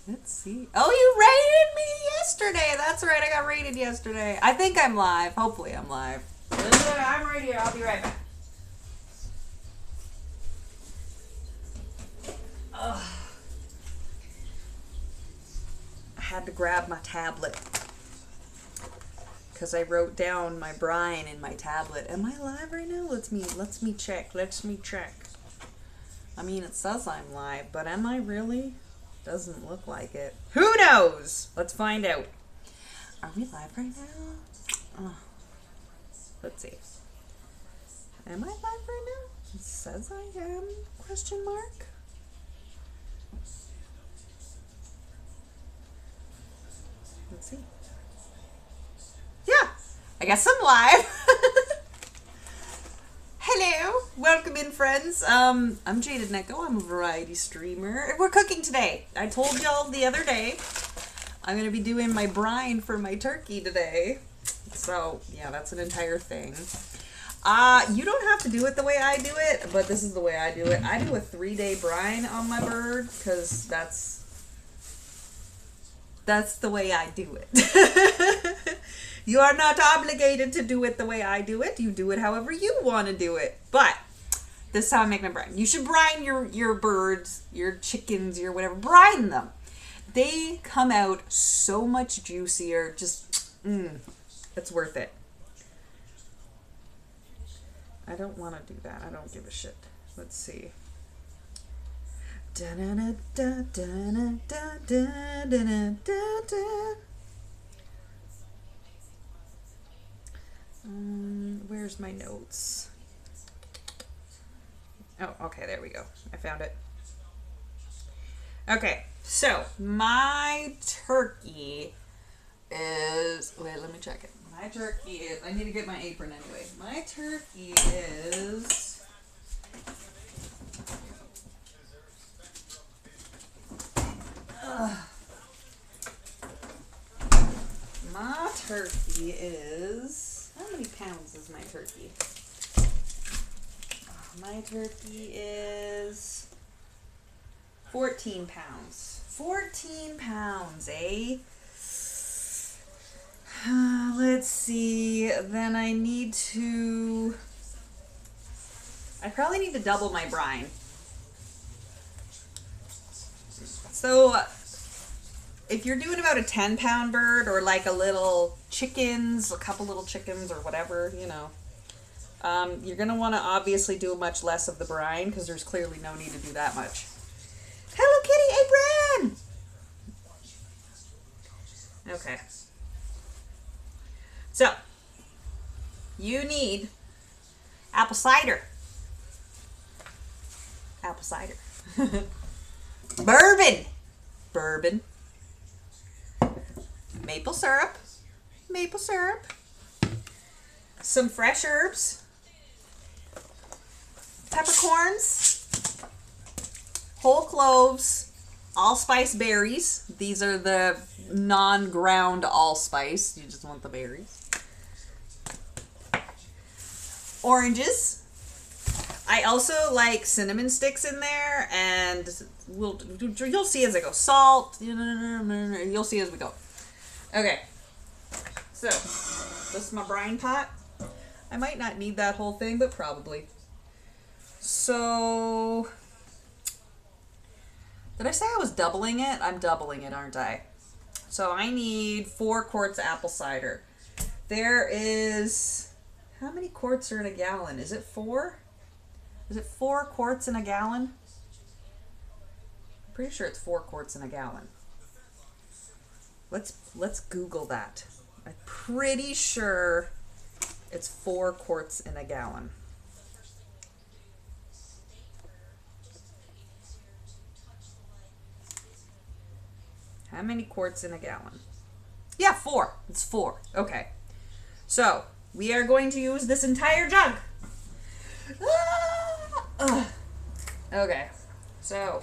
Let's see. Oh, you rated me yesterday. That's right. I got rated yesterday. I think I'm live. Hopefully I'm live. I'm right here. I'll be right back. Ugh. I had to grab my tablet because I wrote down my brine in my tablet. Am I live right now? Let's me check. Let's me check. I mean, it says I'm live, but am I really? Doesn't look like it. Who knows? Let's find out. Are we live right now? Oh. Let's see. Am I live right now? It says I am, question mark. Let's see. Yeah, I guess I'm live. Hello, welcome in, friends. I'm Jaded Neko. I'm a variety streamer. We're cooking today. I told y'all the other day I'm gonna be doing my brine for my turkey today. So yeah, that's an entire thing. You don't have to do it the way I do it, but this is the way I do it. I do a 3-day brine on my bird because that's the way I do it. You are not obligated to do it the way I do it. You do it however you want to do it. But this is how I make my brine. You should brine your birds, your chickens, your whatever. Brine them. They come out so much juicier. Just, it's worth it. I don't want to do that. I don't give a shit. Let's see. Where's my notes? Oh, okay, there we go. I found it. Okay, so my turkey is, wait, let me check it. My turkey is, I need to get my apron anyway. My turkey is, my turkey is, how many pounds is my turkey? My turkey is 14 pounds. 14 pounds, eh? Let's see. Then I probably need to double my brine. So if you're doing about a 10-pound bird or like a couple little chickens or whatever, you know, you're going to want to obviously do much less of the brine because there's clearly no need to do that much. Hello Kitty Apron! Okay. So, you need apple cider. Apple cider. Bourbon. Maple syrup. Some fresh herbs. Peppercorns. Whole cloves. Allspice berries. These are the non-ground allspice. You just want the berries. Oranges. I also like cinnamon sticks in there, and you'll see as I go. Salt. You'll see as we go. Okay. So, this is my brine pot. I might not need that whole thing, but probably. So, did I say I was doubling it? I'm doubling it, aren't I? So I need 4 quarts of apple cider. There is, how many quarts are in a gallon? Is it 4? Is it 4 quarts in a gallon? I'm pretty sure it's 4 quarts in a gallon. Let's Google that. I'm pretty sure it's 4 quarts in a gallon. How many quarts in a gallon? Yeah, 4. It's 4. Okay. So, we are going to use this entire jug. Okay. So,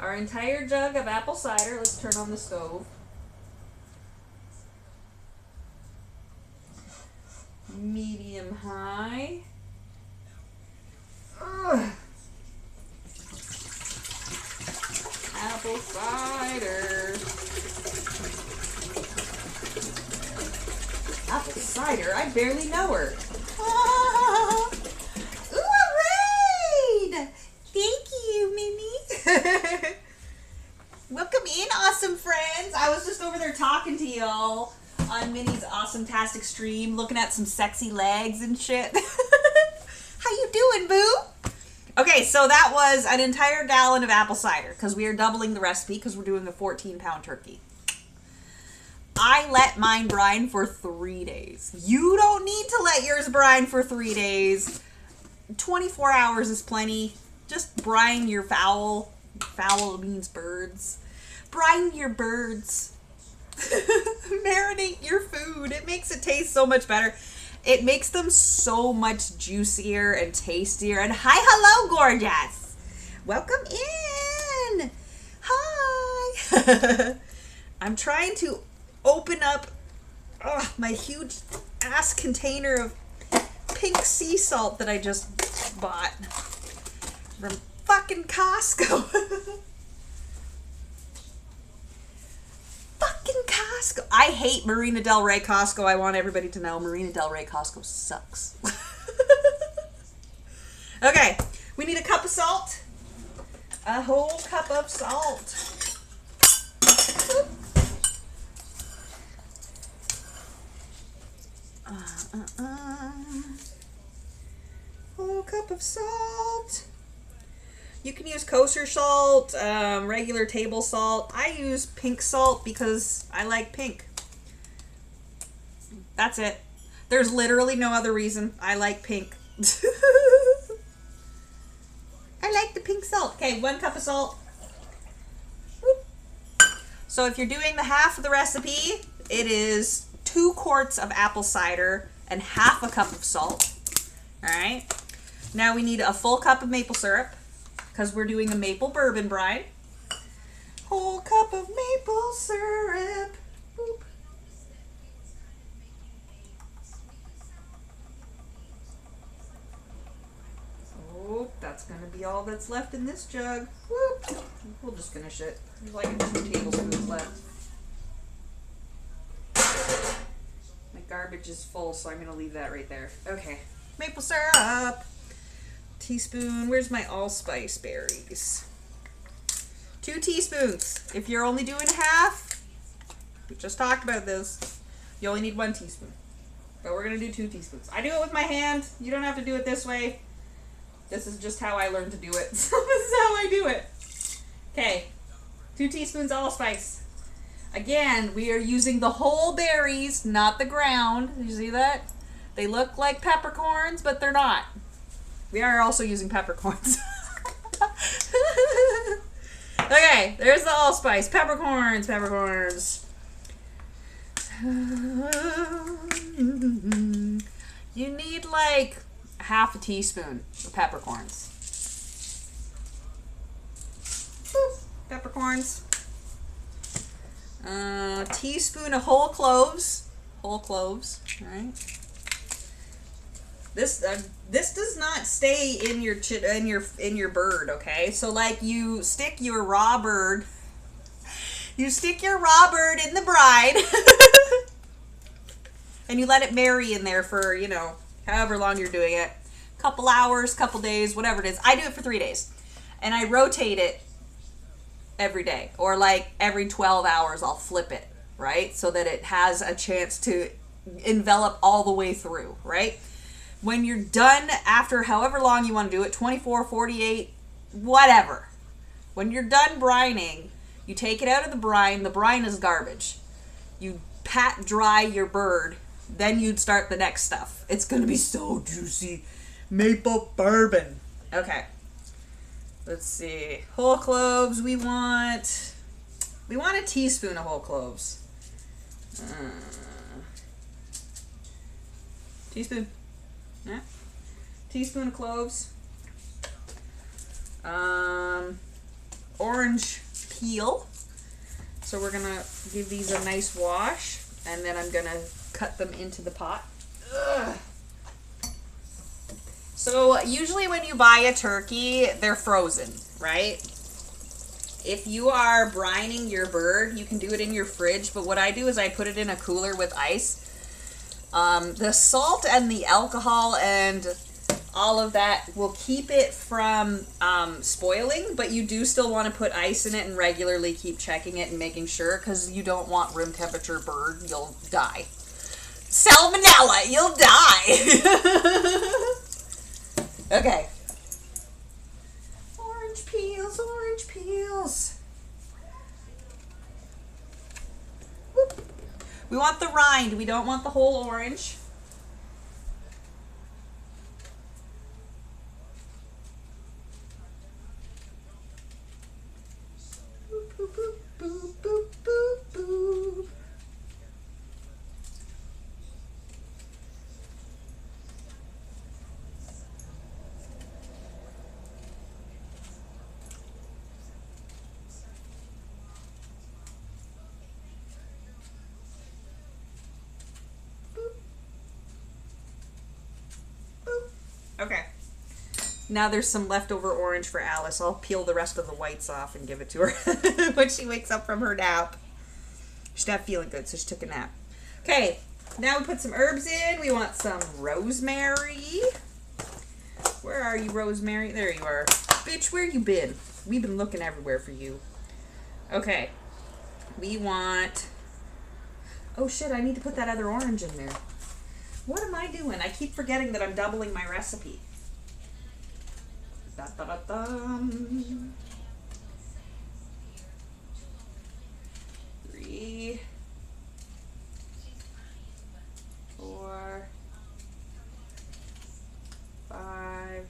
our entire jug of apple cider. Let's turn on the stove. Medium high. apple cider. Apple cider? I barely know her. Ah, ooh, a raid! Thank you, Minnie. Welcome in, awesome friends. I was just over there talking to y'all on Minnie's awesome-tastic stream, looking at some sexy legs and shit. How you doing, boo? Okay, so that was an entire gallon of apple cider because we are doubling the recipe because we're doing a 14-pound turkey. I let mine brine for 3 days. You don't need to let yours brine for 3 days. 24 hours is plenty. Just brine your fowl. Fowl means birds. Brine your birds. Marinate your food. It makes it taste so much better. It makes them so much juicier and tastier. And hi, hello, gorgeous. Welcome in. Hi. I'm trying to open up my huge ass container of pink sea salt that I just bought from fucking Costco. Fucking Costco. I hate Marina Del Rey Costco. I want everybody to know Marina Del Rey Costco sucks. Okay, we need a cup of salt. A whole cup of salt. Whole cup of salt. You can use kosher salt, regular table salt. I use pink salt because I like pink. That's it. There's literally no other reason. I like pink. I like the pink salt. Okay, 1 cup of salt. Whoop. So if you're doing the half of the recipe, it is 2 quarts of apple cider and half a cup of salt. All right. Now we need a full cup of maple syrup, because we're doing a maple bourbon brine. Whole cup of maple syrup. Boop. Oh, that's gonna be all that's left in this jug. Whoop. We'll just finish it. There's like 2 tablespoons left. My garbage is full, so I'm gonna leave that right there. Okay, maple syrup. Teaspoon. Where's my allspice berries? 2 teaspoons. If you're only doing half, we just talked about this, you only need 1 teaspoon. But we're going to do 2 teaspoons. I do it with my hand. You don't have to do it this way. This is just how I learned to do it. So this is how I do it. Okay. 2 teaspoons allspice. Again, we are using the whole berries, not the ground. You see that? They look like peppercorns, but they're not. We are also using peppercorns. Okay, there's the allspice. Peppercorns, peppercorns. You need like half a teaspoon of peppercorns. Peppercorns. Teaspoon of whole cloves. Whole cloves, all right? This does not stay in your bird, okay? So like you stick your raw bird in the brine and you let it marry in there for, you know, however long you're doing it. Couple hours, couple days, whatever it is. I do it for 3 days. And I rotate it every day, or like every 12 hours I'll flip it, right? So that it has a chance to envelop all the way through, right? When you're done, after however long you want to do it, 24, 48, whatever. When you're done brining, you take it out of the brine. The brine is garbage. You pat dry your bird, then you'd start the next stuff. It's going to be so juicy. Maple bourbon. Okay. Let's see. Whole cloves, we want a teaspoon of whole cloves. Teaspoon. Yeah. Teaspoon of cloves. Orange peel. So we're gonna give these a nice wash, and then I'm gonna cut them into the pot. Ugh. So usually when you buy a turkey, they're frozen, right? If you are brining your bird, you can do it in your fridge, but what I do is I put it in a cooler with ice. The salt and the alcohol and all of that will keep it from spoiling, but you do still want to put ice in it and regularly keep checking it and making sure, because you don't want room temperature bird. You'll die. Salmonella, you'll die. Okay. Orange peels, orange peels. Whoop. We want the rind. We don't want the whole orange. Boop, boop, boop, boop, boop, boop. Okay. Now there's some leftover orange for Alice. I'll peel the rest of the whites off and give it to her when she wakes up from her nap. She's not feeling good, so she took a nap. Okay, now we put some herbs in. We want some rosemary. Where are you, rosemary? There you are. Bitch, where you been? We've been looking everywhere for you. Okay. We want... Oh shit, I need to put that other orange in there. What am I doing? I keep forgetting that I'm doubling my recipe. Da, da, da, da. 3, 4, 5,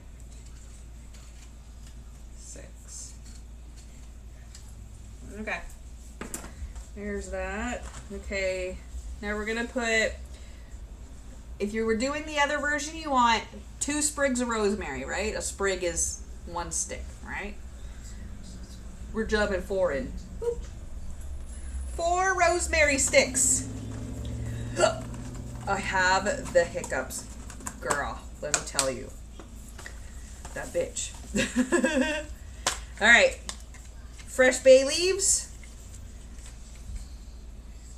6. Okay. There's that. Okay. Now we're gonna put... If you were doing the other version, you want 2 sprigs of rosemary, right? A sprig is 1 stick, right? We're jumping 4 in. 4 rosemary sticks. I have the hiccups. Girl, let me tell you. That bitch. All right. Fresh bay leaves.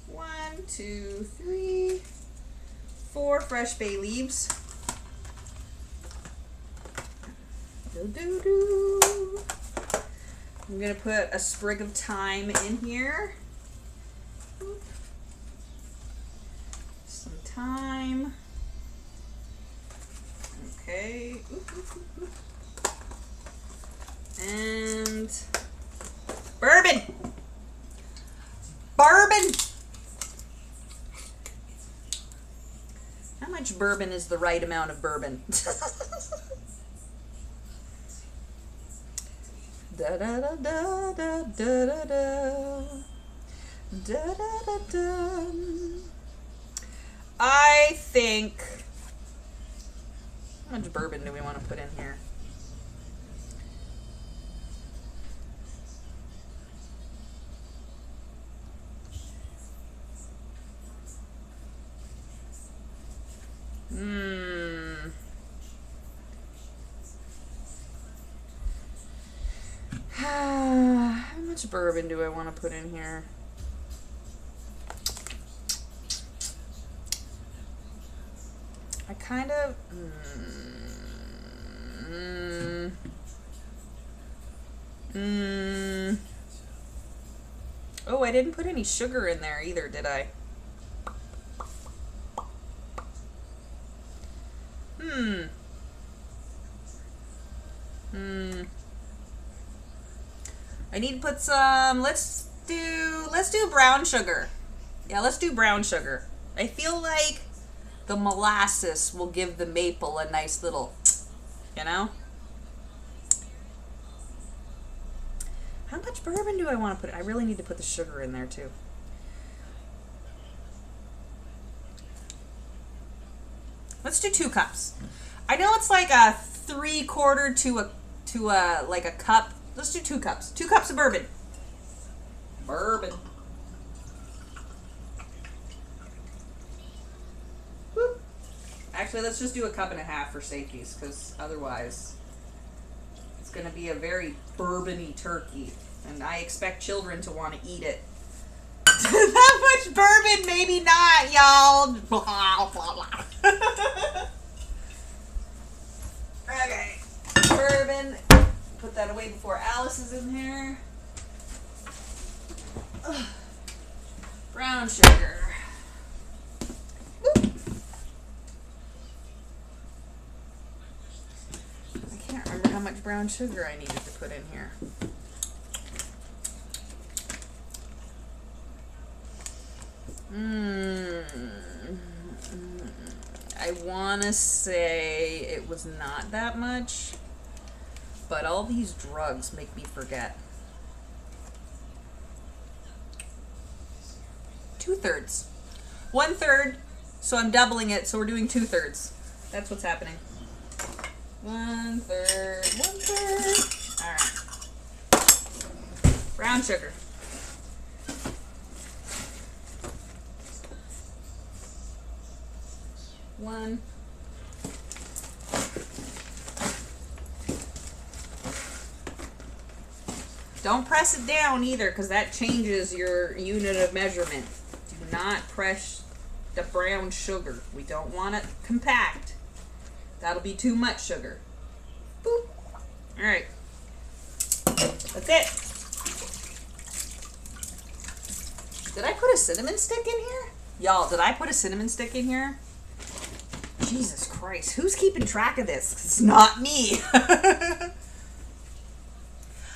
1, 2, 3... 4 fresh bay leaves. Do-do-do. I'm going to put a sprig of thyme in here. Some thyme. Okay. And bourbon. Bourbon. How much bourbon is the right amount of bourbon? Da da da da da da da da da da da. I think. How much bourbon do we want to put in here? How much bourbon do I want to put in here? I kind of... Oh, I didn't put any sugar in there either, did I? I need to put some, let's do brown sugar. Yeah, let's do brown sugar. I feel like the molasses will give the maple a nice little, you know? How much bourbon do I want to put? I really need to put the sugar in there too. Let's do 2 cups. I know it's like a 3/4 to a like a cup. Let's do 2 cups. 2 cups of bourbon. Bourbon. Whoop. Actually, let's just do 1.5 cups for safeties, because otherwise it's going to be a very bourbon-y turkey. And I expect children to want to eat it. That much bourbon, maybe not, y'all. Blah, blah, blah. Okay. Bourbon. Put that away before Alice is in here. Brown sugar. Woo. I can't remember how much brown sugar I needed to put in here. I want to say it was not that much, but all these drugs make me forget. 2/3. 1/3, so I'm doubling it, so we're doing 2/3. That's what's happening. 1/3, 1/3. All right. Brown sugar. One. Don't press it down either, because that changes your unit of measurement. Do not press the brown sugar. We don't want it compact. That'll be too much sugar. Boop. All right. That's it. Did I put a cinnamon stick in here? Y'all, did I put a cinnamon stick in here? Jesus Christ, who's keeping track of this? 'Cause it's not me.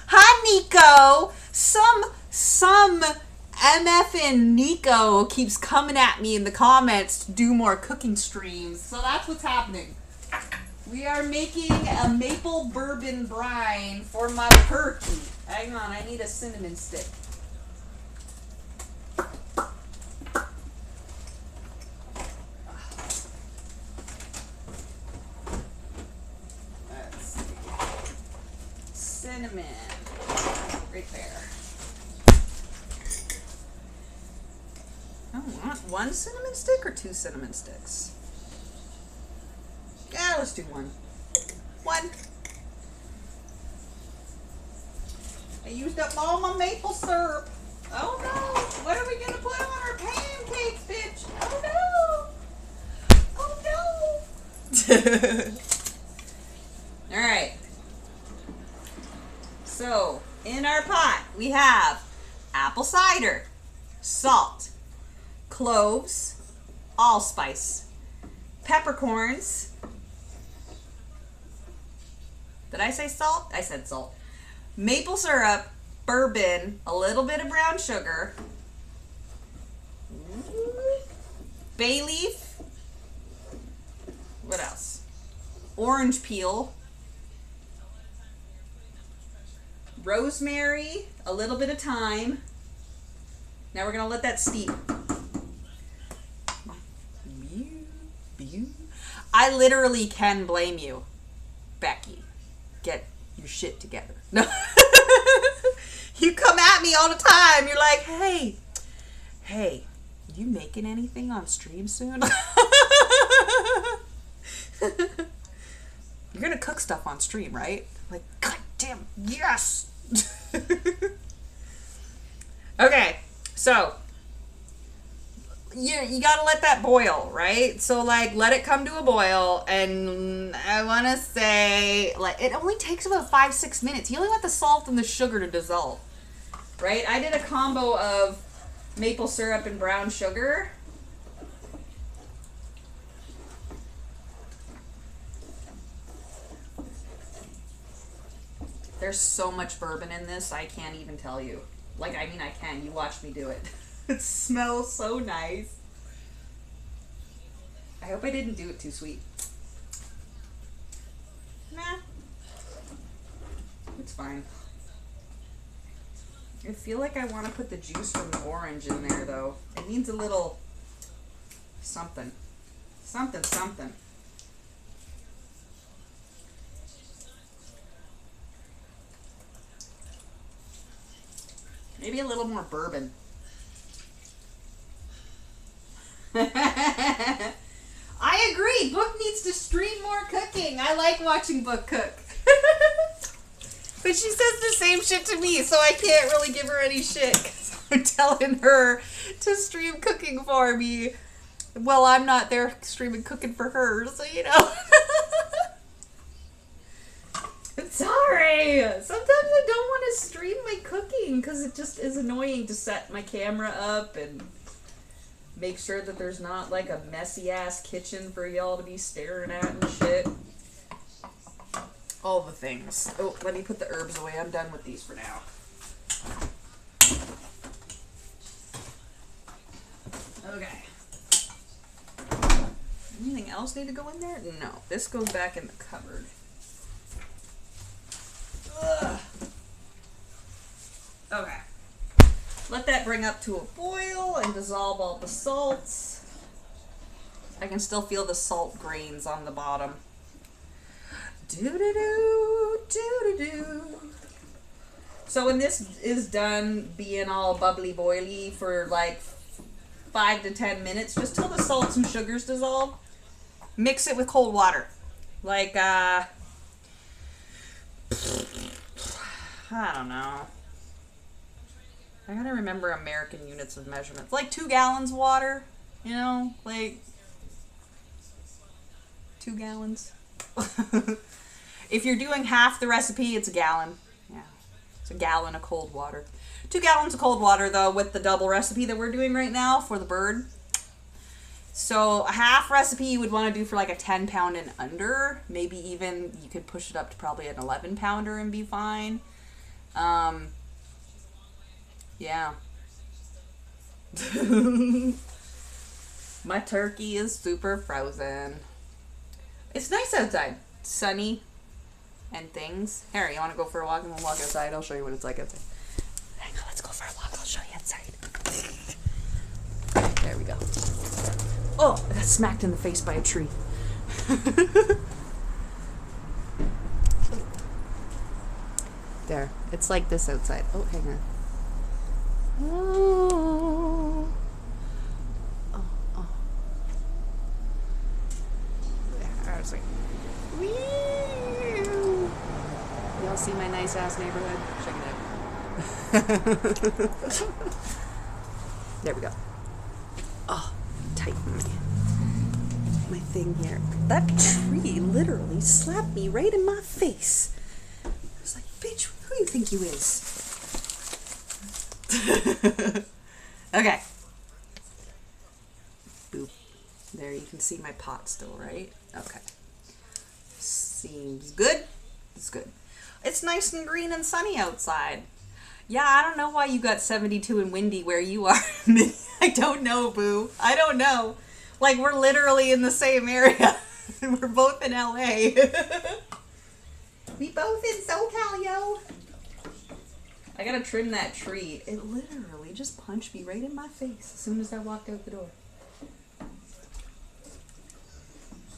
Hi, Nico. Some MFN Nico keeps coming at me in the comments to do more cooking streams. So that's what's happening. We are making a maple bourbon brine for my turkey. Hang on, I need a cinnamon stick. Cinnamon, right there. I want one cinnamon stick or 2 cinnamon sticks? Yeah, let's do one. One. I used up all my maple syrup. Oh no! What are we gonna put on our pancakes, bitch? Oh no! Oh no! All right. So, in our pot, we have apple cider, salt, cloves, allspice, peppercorns. Did I say salt? I said salt. Maple syrup, bourbon, a little bit of brown sugar, bay leaf, what else? Orange peel, rosemary, a little bit of thyme. Now we're going to let that steep. I literally can blame you, Becky. Get your shit together. No. You come at me all the time. You're like, hey, you making anything on stream soon? You're going to cook stuff on stream, right? Like, God damn, yes! Okay, so you gotta let that boil, right? So like let it come to a boil, and I want to say like it only takes about 5-6 minutes. You only want the salt and the sugar to dissolve, right? I did a combo of maple syrup and brown sugar. There's so much bourbon in this, I can't even tell you. Like, I mean, I can. You watch me do it. It smells so nice. I hope I didn't do it too sweet. Nah. It's fine. I feel like I want to put the juice from the orange in there, though. It needs a little something. Something. Maybe a little more bourbon. I agree. Book needs to stream more cooking. I like watching Book cook. But she says the same shit to me, so I can't really give her any shit. 'Cause I'm telling her to stream cooking for me. Well, I'm not there streaming cooking for her, so you know. Sorry. Sometimes I don't want to stream my cooking because it just is annoying to set my camera up and make sure that there's not like a messy ass kitchen for y'all to be staring at and shit. All the things. Oh, let me put the herbs away. I'm done with these for now. Okay. Anything else need to go in there? No. This goes back in the cupboard. Ugh. Okay. Let that bring up to a boil and dissolve all the salts. I can still feel the salt grains on the bottom. Do-do-do, do-do-do. So when this is done being all bubbly boily for like 5 to 10 minutes, just till the salts and sugars dissolve, mix it with cold water. Like, I don't know. I gotta remember American units of measurement. Like 2 gallons of water, you know? Like 2 gallons. If you're doing half the recipe, it's a gallon. Yeah, it's a gallon of cold water. 2 gallons of cold water, though, with the double recipe that we're doing right now for the bird. So a half recipe you would want to do for like a 10 pound and under. Maybe even you could push it up to probably an 11 pounder and be fine. Yeah. My turkey is super frozen. It's nice outside. Sunny and things. Harry, you want to go for a walk and we'll walk outside? I'll show you what it's like outside. Hang on, let's go for a walk. I'll show you outside. There we go. Oh, I got smacked in the face by a tree. There. It's like this outside. Oh, hang on. Oh. Oh, oh. There, I was like, wee. Y'all see my nice ass neighborhood? Check it out. There we go. Oh, tighten my thing here. That tree literally slapped me right in my face. I was like, bitch, who do you think you is? Okay. Boop. There, you can see my pot still, right? Okay. Seems good. It's good. It's nice and green and sunny outside. Yeah, I don't know why you got 72 and windy where you are. I don't know, boo. I don't know. Like, we're literally in the same area. We're both in LA. We both in SoCal, yo. I gotta trim that tree. It literally just punched me right in my face as soon as I walked out the door.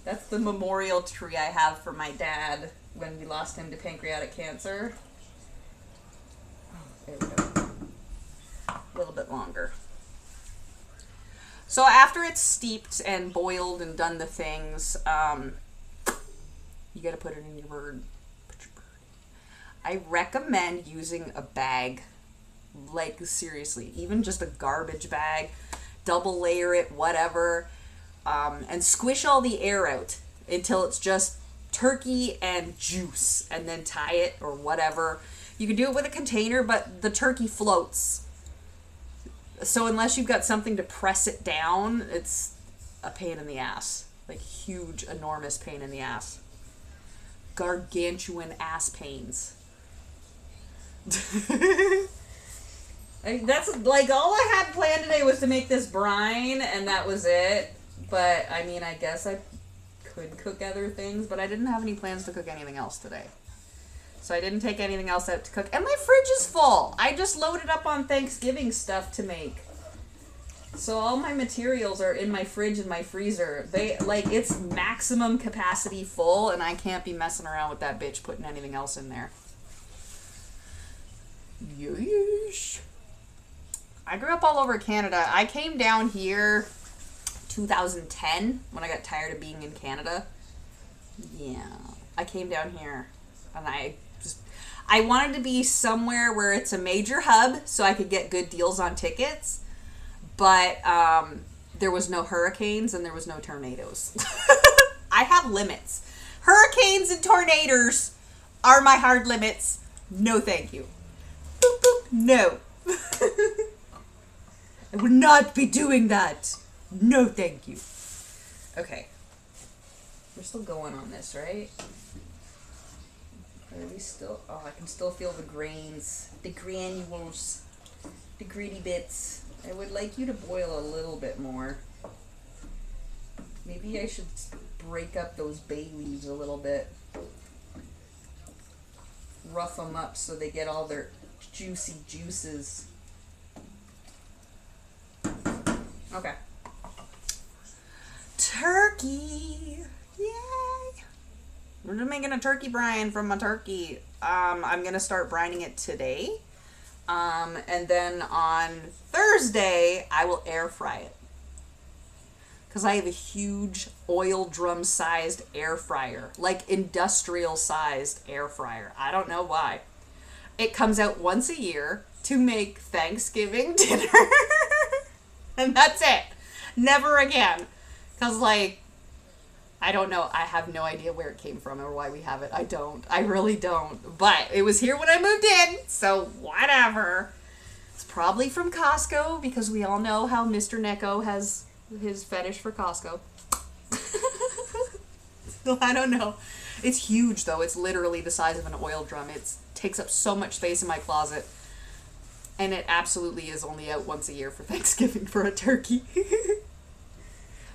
That's the memorial tree I have for my dad when we lost him to pancreatic cancer. There we go. A little bit longer. So after it's steeped and boiled and done the things, you gotta put it in your bird. I recommend using a bag, like seriously, even just a garbage bag, double layer it, whatever, and squish all the air out until it's just turkey and juice, and then tie it or whatever. You can do it with a container, but the turkey floats. So unless you've got something to press it down, it's a pain in the ass. Like huge, enormous pain in the ass. Gargantuan ass pains. That's like all I had planned today was to make this brine, and that was it. But I mean, I guess I could cook other things, but I didn't have any plans to cook anything else today. So I didn't take anything else out to cook. And my fridge is full. I just loaded up on Thanksgiving stuff to make. So all my materials are in my fridge and my freezer. It's maximum capacity full, and I can't be messing around with that bitch putting anything else in there. Yeesh. I grew up all over Canada. I came down here 2010 when I got tired of being in Canada. Yeah. I came down here and I wanted to be somewhere where it's a major hub so I could get good deals on tickets. But there was no hurricanes and there was no tornadoes. I have limits. Hurricanes and tornadoes are my hard limits. No, thank you. Boop, boop. No. I would not be doing that. No, thank you. Okay. We're still going on this, right? Are we still? Oh, I can still feel the grains, the granules, the gritty bits. I would like you to boil a little bit more. Maybe I should break up those bay leaves a little bit. Rough them up so they get all their juicy juices. Okay. Turkey! Yay! We're just making a turkey brine from a turkey. I'm gonna start brining it today. And then on Thursday, I will air fry it. Because I have a huge oil drum sized air fryer. Like industrial sized air fryer. I don't know why. It comes out once a year to make Thanksgiving dinner. And that's it. Never again. Because, like, I don't know. I have no idea where it came from or why we have it. I don't. I really don't. But it was here when I moved in. So, whatever. It's probably from Costco because we all know how Mr. Neko has his fetish for Costco. I don't know. It's huge, though. It's literally the size of an oil drum. It takes up so much space in my closet. And it absolutely is only out once a year for Thanksgiving for a turkey.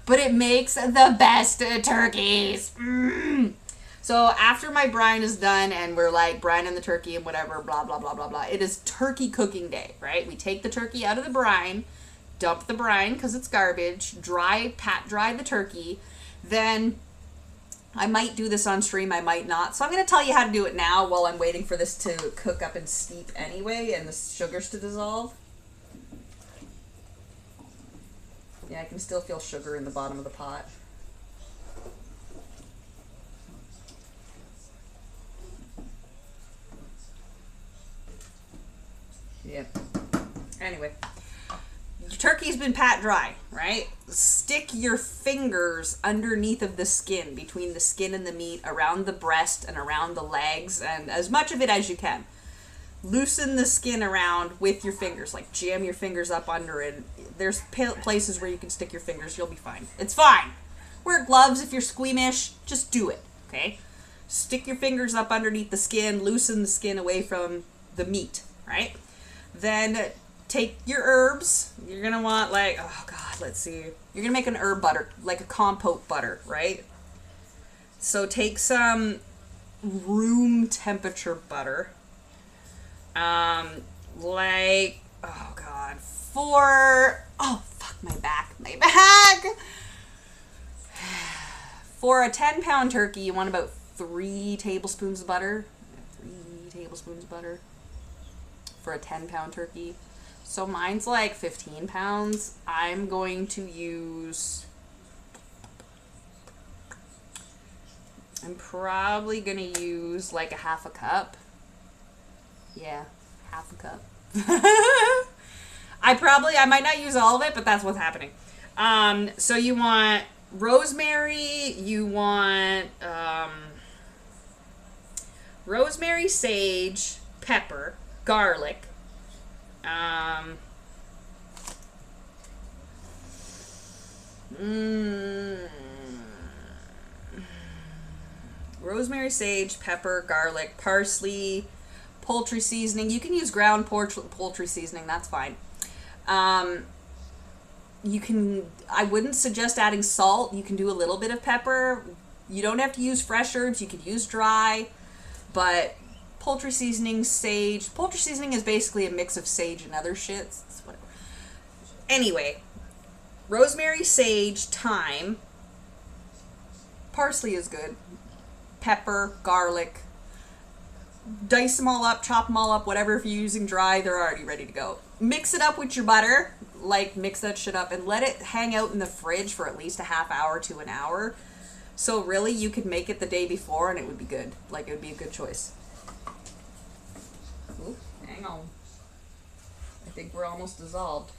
But it makes the best turkeys. Mm. So after my brine is done and we're like brining the turkey and whatever, blah, blah, blah, blah, blah. It is turkey cooking day, right? We take the turkey out of the brine, dump the brine because it's garbage, pat dry the turkey. Then I might do this on stream, I might not. So I'm going to tell you how to do it now while I'm waiting for this to cook up and steep anyway and the sugars to dissolve. Yeah, I can still feel sugar in the bottom of the pot. Yeah. Anyway. Turkey's been pat dry, right? Stick your fingers underneath of the skin, between the skin and the meat, around the breast and around the legs, and as much of it as you can. Loosen the skin around with your fingers, like jam your fingers up under it. There's places where you can stick your fingers, you'll be fine. It's fine. Wear gloves if you're squeamish, just do it, okay? Stick your fingers up underneath the skin, loosen the skin away from the meat, right? Then take your herbs. You're gonna want like, oh God, let's see. You're gonna make an herb butter, like a compote butter, right? So take some room temperature butter. Like, oh God, oh fuck, my back. For a 10-pound turkey, you want about 3 tablespoons of butter. 3 tablespoons of butter for a 10-pound turkey. So mine's like 15 pounds. I'm going to use, I'm probably going to use like a half a cup. Yeah, half a cup. I might not use all of it, but that's what's happening. So you want rosemary, you want rosemary, sage, pepper, garlic, rosemary, sage, pepper, garlic, parsley, poultry seasoning. You can use ground poultry seasoning, that's fine. I wouldn't suggest adding salt. You can do a little bit of pepper. You don't have to use fresh herbs. You could use dry, but poultry seasoning, sage. Poultry seasoning is basically a mix of sage and other shits. It's whatever. Anyway, rosemary, sage, thyme. Parsley is good. Pepper, garlic. Dice them all up, chop them all up, whatever. If you're using dry, they're already ready to go. Mix it up with your butter. Like, mix that shit up and let it hang out in the fridge for at least a half hour to an hour. So really, you could make it the day before and it would be good. Like, it would be a good choice. Hang on. I think we're almost dissolved.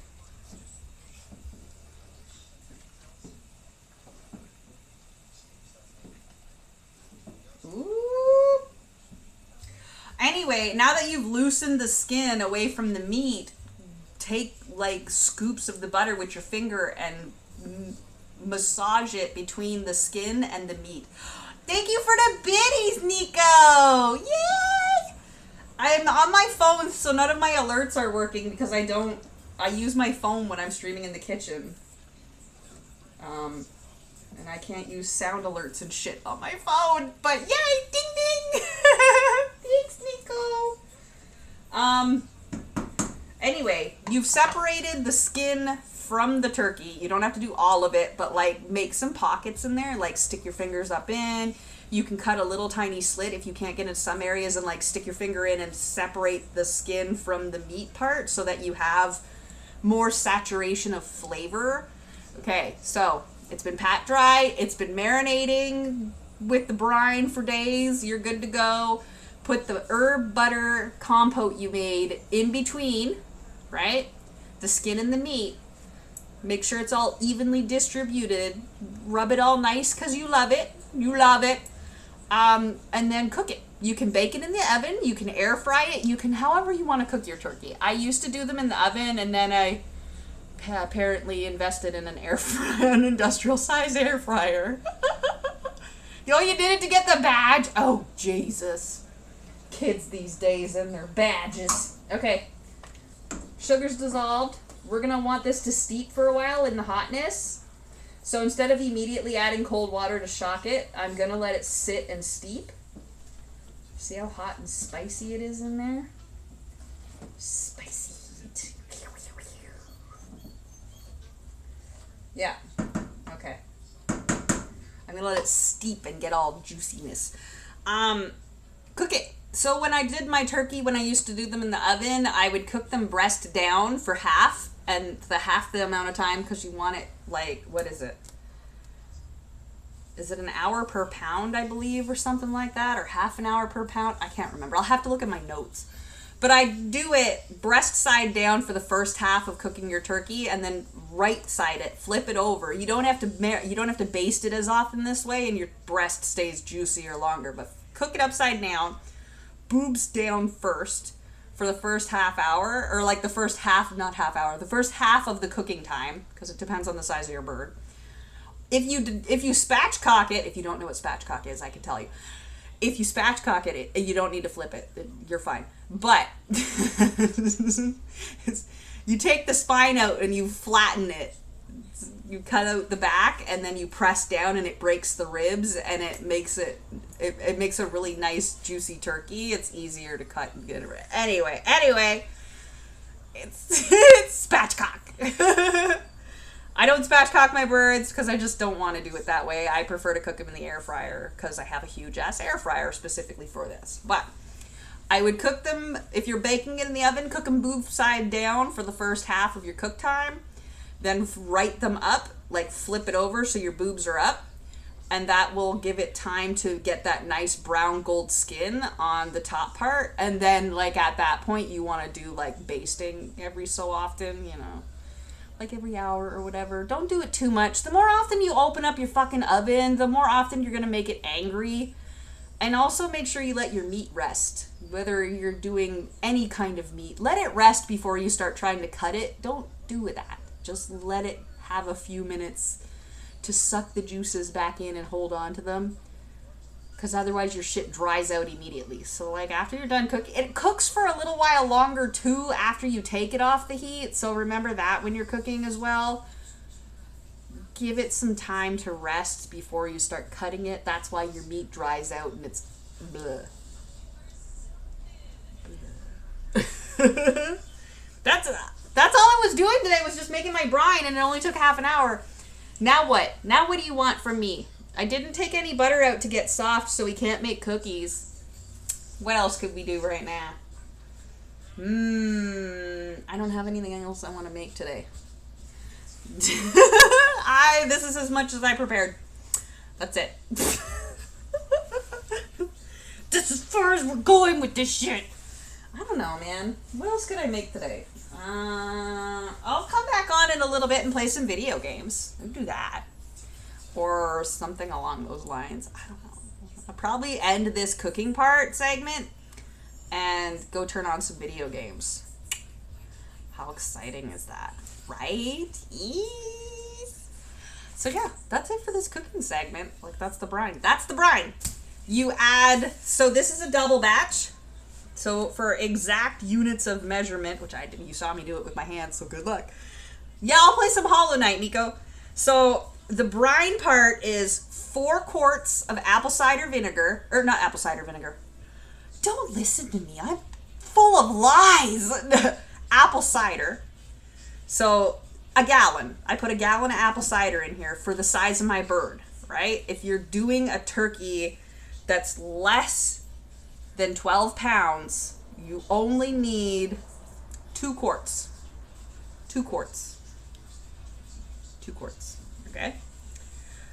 Ooh. Anyway, now that you've loosened the skin away from the meat, take like scoops of the butter with your finger and massage it between the skin and the meat. Thank you for the biddies, Nico! Yay! I'm on my phone, so none of my alerts are working because I use my phone when I'm streaming in the kitchen. And I can't use sound alerts and shit on my phone, but yay! Ding ding! Thanks, Nico! Anyway, you've separated the skin from the turkey. You don't have to do all of it, but like make some pockets in there, like stick your fingers up in. You can cut a little tiny slit if you can't get into some areas and like stick your finger in and separate the skin from the meat part so that you have more saturation of flavor. Okay, so it's been pat dry. It's been marinating with the brine for days. You're good to go. Put the herb butter compote you made in between, right? The skin and the meat. Make sure it's all evenly distributed. Rub it all nice because you love it. You love it. And then cook it. You can bake it in the oven. You can air fry it. You can however you want to cook your turkey. I used to do them in the oven, and then I apparently invested in an industrial size air fryer. Yo, you did it to get the badge? Oh, Jesus. Kids these days and their badges. Okay. Sugar's dissolved. We're going to want this to steep for a while in the hotness. So instead of immediately adding cold water to shock it, I'm going to let it sit and steep. See how hot and spicy it is in there? Spicy heat. Yeah. Okay. I'm going to let it steep and get all juiciness. Cook it. So when I did my turkey, when I used to do them in the oven, I would cook them breast down for half, and half the amount of time, because you want it like, what is it? Is it an hour per pound, I believe, or something like that, or half an hour per pound? I can't remember. I'll have to look at my notes. But I do it breast side down for the first half of cooking your turkey, and then right side it, flip it over. You don't have to baste it as often this way, and your breast stays juicier longer. But cook it upside down. Boobs down first for the first half hour, or like the first half, not half hour, the first half of the cooking time, because it depends on the size of your bird. If you spatchcock it, if you don't know what spatchcock is, I can tell you. If you spatchcock it, you don't need to flip it. You're fine. But you take the spine out and you flatten it. You cut out the back and then you press down and it breaks the ribs and it makes it makes a really nice juicy turkey. It's easier to cut and get it. Anyway, it's spatchcock. I don't spatchcock my birds because I just don't want to do it that way. I prefer to cook them in the air fryer because I have a huge ass air fryer specifically for this. But I would cook them, if you're baking it in the oven, cook them boob side down for the first half of your cook time. Then right them up, like flip it over so your boobs are up. And that will give it time to get that nice brown gold skin on the top part. And then like at that point you want to do like basting every so often, you know, like every hour or whatever. Don't do it too much. The more often you open up your fucking oven, the more often you're going to make it angry. And also make sure you let your meat rest. Whether you're doing any kind of meat, let it rest before you start trying to cut it. Don't do that. Just let it have a few minutes to suck the juices back in and hold on to them. Because otherwise your shit dries out immediately. So like after you're done cooking, it cooks for a little while longer too after you take it off the heat. So remember that when you're cooking as well. Give it some time to rest before you start cutting it. That's why your meat dries out and it's bleh. That's all I was doing today, was just making my brine, and it only took half an hour. Now what? Now what do you want from me? I didn't take any butter out to get soft, so we can't make cookies. What else could we do right now? I don't have anything else I want to make today. This is as much as I prepared. That's it. This is as far as we're going with this shit. I don't know, man. What else could I make today? I'll come back on in a little bit and play some video games. I'll do that. Or something along those lines. I don't know. I'll probably end this cooking part segment and go turn on some video games. How exciting is that? Right? So yeah, that's it for this cooking segment. Like, that's the brine. That's the brine. You add, so this is a double batch. So for exact units of measurement, which I did, you saw me do it with my hands, so good luck. Yeah, I'll play some Hollow Knight, Nico. So the brine part is 4 quarts of apple cider vinegar, or not apple cider vinegar. Don't listen to me, I'm full of lies. Apple cider. So a gallon. I put a gallon of apple cider in here for the size of my bird, right? If you're doing a turkey that's less than 12 pounds, you only need 2 quarts. 2 quarts. 2 quarts, okay?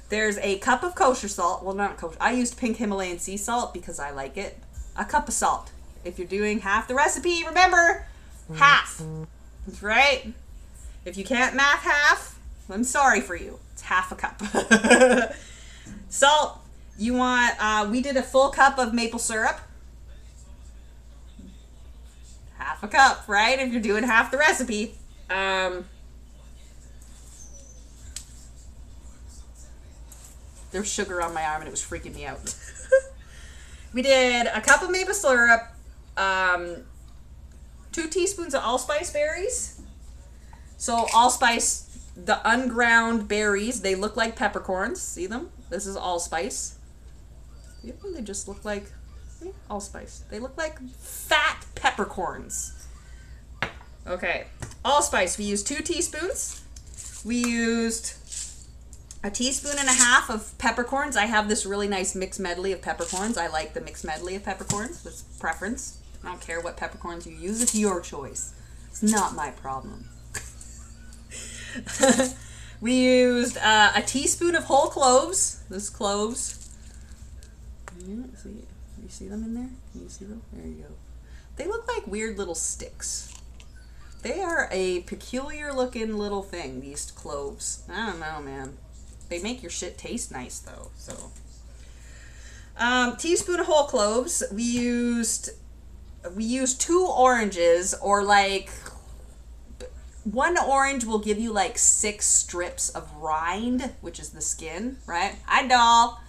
There's a cup of kosher salt. Well, not kosher. I used pink Himalayan sea salt because I like it. A cup of salt. If you're doing half the recipe, remember, half. That's right. If you can't math half, I'm sorry for you. It's half a cup. Salt. You want, we did a full cup of maple syrup. Half a cup, right? If you're doing half the recipe. There's sugar on my arm and it was freaking me out. We did a cup of maple syrup, 2 teaspoons of allspice berries. So allspice, the unground berries, they look like peppercorns. See them? This is allspice. You know, they just look like allspice. They look like fat peppercorns. Okay, allspice. We used 2 teaspoons. We used a teaspoon and a half of peppercorns. I have this really nice mixed medley of peppercorns. I like the mixed medley of peppercorns. That's preference. I don't care what peppercorns you use. It's your choice. It's not my problem. We used a teaspoon of whole cloves. This cloves. You see them in there? Can you see them? There you go. They look like weird little sticks. They are a peculiar looking little thing, these cloves. I don't know, man. They make your shit taste nice, though. So, teaspoon of whole cloves. We used 2 oranges, or like 1 orange will give you like 6 strips of rind, which is the skin, right? Hi, doll.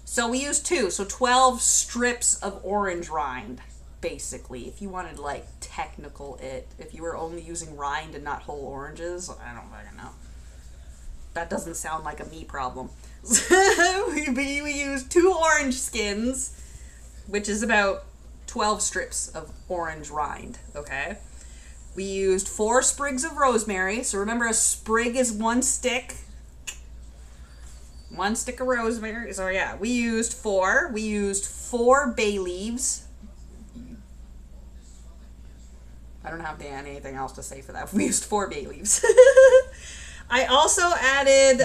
So we used 2, so 12 strips of orange rind, basically. If you wanted like technical it, if you were only using rind and not whole oranges, I don't fucking know. That doesn't sound like a me problem. we used 2 orange skins, which is about 12 strips of orange rind, okay? We used 4 sprigs of rosemary. So remember, a sprig is 1 stick. 1 stick of rosemary. So yeah, we used 4. We used 4 bay leaves. I don't have anything else to say for that. We used 4 bay leaves. I also added,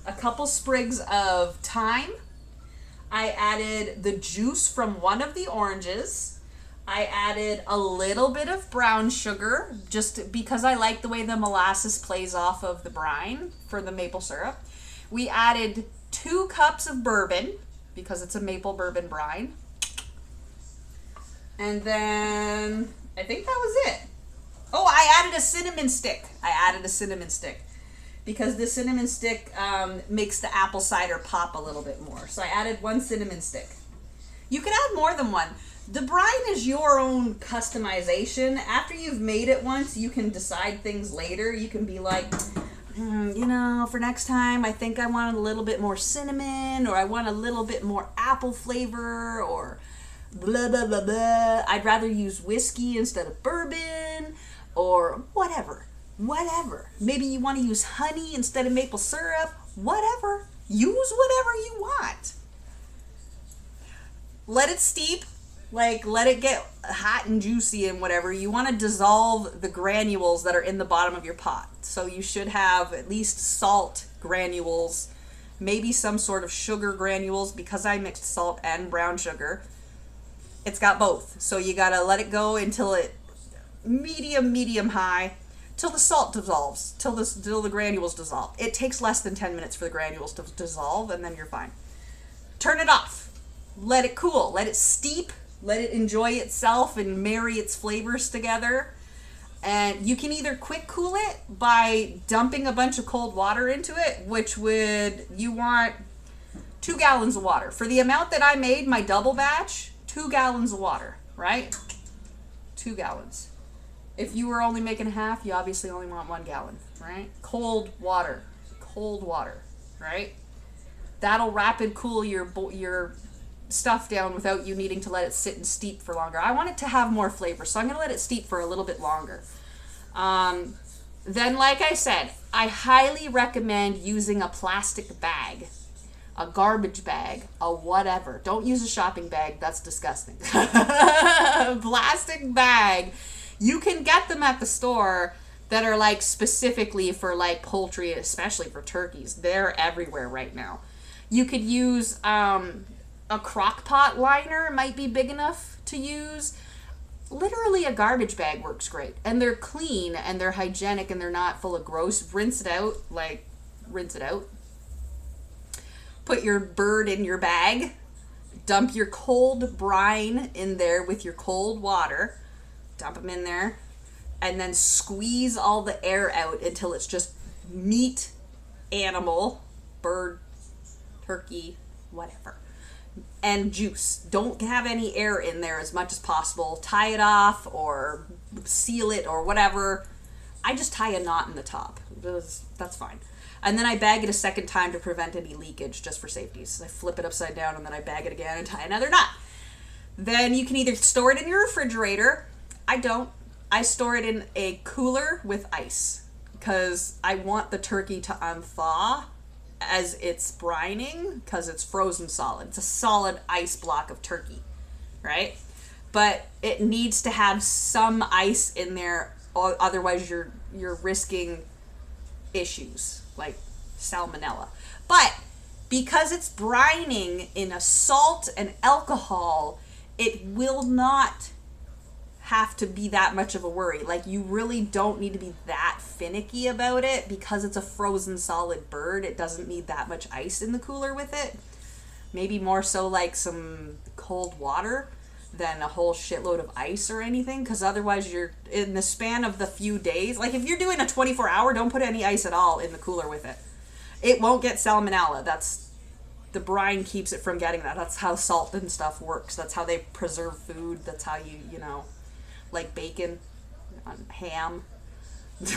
a couple sprigs of thyme. I added the juice from 1 of the oranges. I added a little bit of brown sugar, just because I like the way the molasses plays off of the brine for the maple syrup. We added 2 cups of bourbon, because it's a maple bourbon brine. And then, I think that was it. Oh, I added a cinnamon stick. Because the cinnamon stick makes the apple cider pop a little bit more. So I added 1 cinnamon stick. You can add more than 1. The brine is your own customization. After you've made it once, you can decide things later. You can be like, you know, for next time, I think I want a little bit more cinnamon, or I want a little bit more apple flavor, or blah, blah, blah, blah. I'd rather use whiskey instead of bourbon, or whatever. Maybe you want to use honey instead of maple syrup. Whatever. Use whatever you want. Let it steep. Like, let it get hot and juicy and whatever. You want to dissolve the granules that are in the bottom of your pot. So you should have at least salt granules, maybe some sort of sugar granules, because I mixed salt and brown sugar. It's got both. So you gotta let it go until it medium high, till the salt dissolves, till the granules dissolve. It takes less than 10 minutes for the granules to dissolve, and then you're fine. Turn it off. Let it cool. Let it steep. Let it enjoy itself and marry its flavors together. And you can either quick cool it by dumping a bunch of cold water into it, which you want 2 gallons of water. For the amount that I made, my double batch, 2 gallons of water, right? 2 gallons. If you were only making half, you obviously only want 1 gallon, right? Cold water, right? That'll rapid cool your stuff down without you needing to let it sit and steep for longer. I want it to have more flavor, so I'm going to let it steep for a little bit longer. Then, like I said, I highly recommend using a plastic bag, a garbage bag, a whatever. Don't use a shopping bag. That's disgusting. Plastic bag. You can get them at the store that are like specifically for like poultry, especially for turkeys. They're everywhere right now. You could use a crock pot liner, might be big enough to use. Literally a garbage bag works great. And they're clean and they're hygienic and they're not full of gross. Rinse it out. Put your bird in your bag. Dump your cold brine in there with your cold water. Dump them in there. And then squeeze all the air out until it's just meat, animal, bird, turkey, whatever. And juice. Don't have any air in there as much as possible. Tie it off or seal it or whatever. I just tie a knot in the top. That's fine. And then I bag it a second time to prevent any leakage, just for safety. So I flip it upside down and then I bag it again and tie another knot. Then you can either store it in your refrigerator. I don't. I store it in a cooler with ice because I want the turkey to unthaw as it's brining because it's frozen solid. It's a solid ice block of turkey, right? But it needs to have some ice in there, or otherwise you're risking issues like salmonella. But because it's brining in a salt and alcohol, it will not have to be that much of a worry. Like, you really don't need to be that finicky about it because it's a frozen solid bird. It doesn't need that much ice in the cooler with it. Maybe more so like some cold water than a whole shitload of ice or anything, because otherwise you're in the span of the few days. Like, if you're doing a 24-hour, don't put any ice at all in the cooler with it. It won't get salmonella. The brine keeps it from getting that. That's how salt and stuff works. That's how they preserve food. That's how you know, like bacon, ham. That's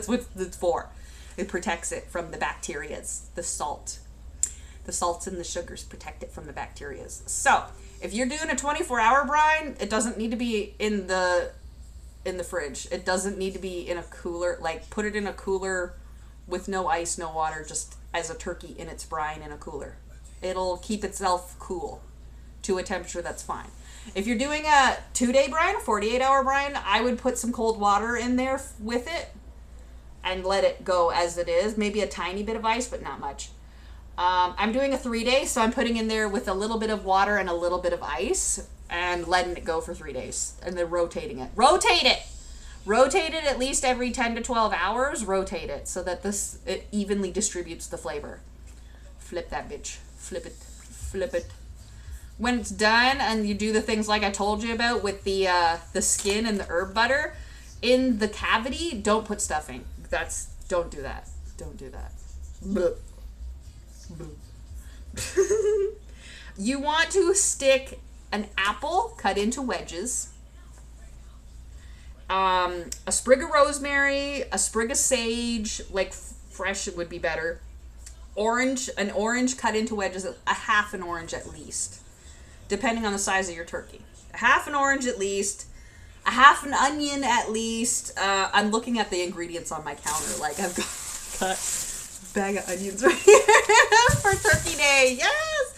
what it's for. It protects it from the bacterias, the salt. The salts and the sugars protect it from the bacterias. So, if you're doing a 24-hour brine, it doesn't need to be in the fridge. It doesn't need to be in a cooler. Like, put it in a cooler with no ice, no water, just as a turkey in its brine in a cooler. It'll keep itself cool to a temperature that's fine. If you're doing a 2-day brine, a 48-hour brine, I would put some cold water in there with it and let it go as it is. Maybe a tiny bit of ice, but not much. I'm doing a 3-day, so I'm putting in there with a little bit of water and a little bit of ice and letting it go for 3 days and then rotating it. Rotate it! Rotate it at least every 10 to 12 hours. Rotate it so that it evenly distributes the flavor. Flip that bitch. Flip it. Flip it. When it's done and you do the things like I told you about with the skin and the herb butter, in the cavity, don't put stuffing. Don't do that. Don't do that. Blech. You want to stick an apple cut into wedges, a sprig of rosemary, a sprig of sage, like fresh it would be better, an orange cut into wedges, a half an orange at least, depending on the size of your turkey. A half an orange at least, a half an onion at least. I'm looking at the ingredients on my counter, like I've got a bag of onions right here for turkey day. Yes!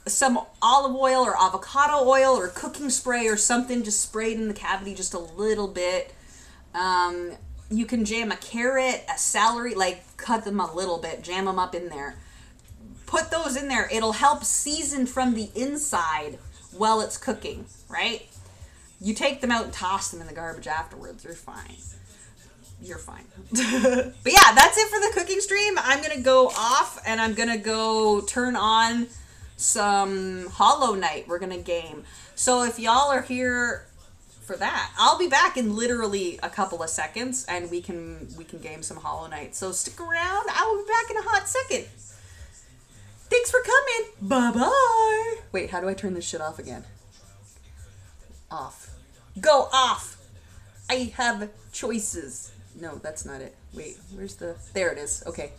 Some olive oil or avocado oil or cooking spray or something just sprayed in the cavity just a little bit. You can jam a carrot, a celery, like cut them a little bit, jam them up in there. put those in there. It'll help season from the inside while it's cooking, right? You take them out and toss them in the garbage afterwards. You're fine. You're fine. But yeah, that's it for the cooking stream. I'm going to go off and I'm going to go turn on some Hollow Knight. We're going to game. So if y'all are here for that, I'll be back in literally a couple of seconds and we can game some Hollow Knight. So stick around. I will be back in a hot second. Thanks for coming. Bye-bye. Wait, how do I turn this shit off again? Off. Go off. I have choices. No, that's not it. Wait, where's the... There it is. Okay.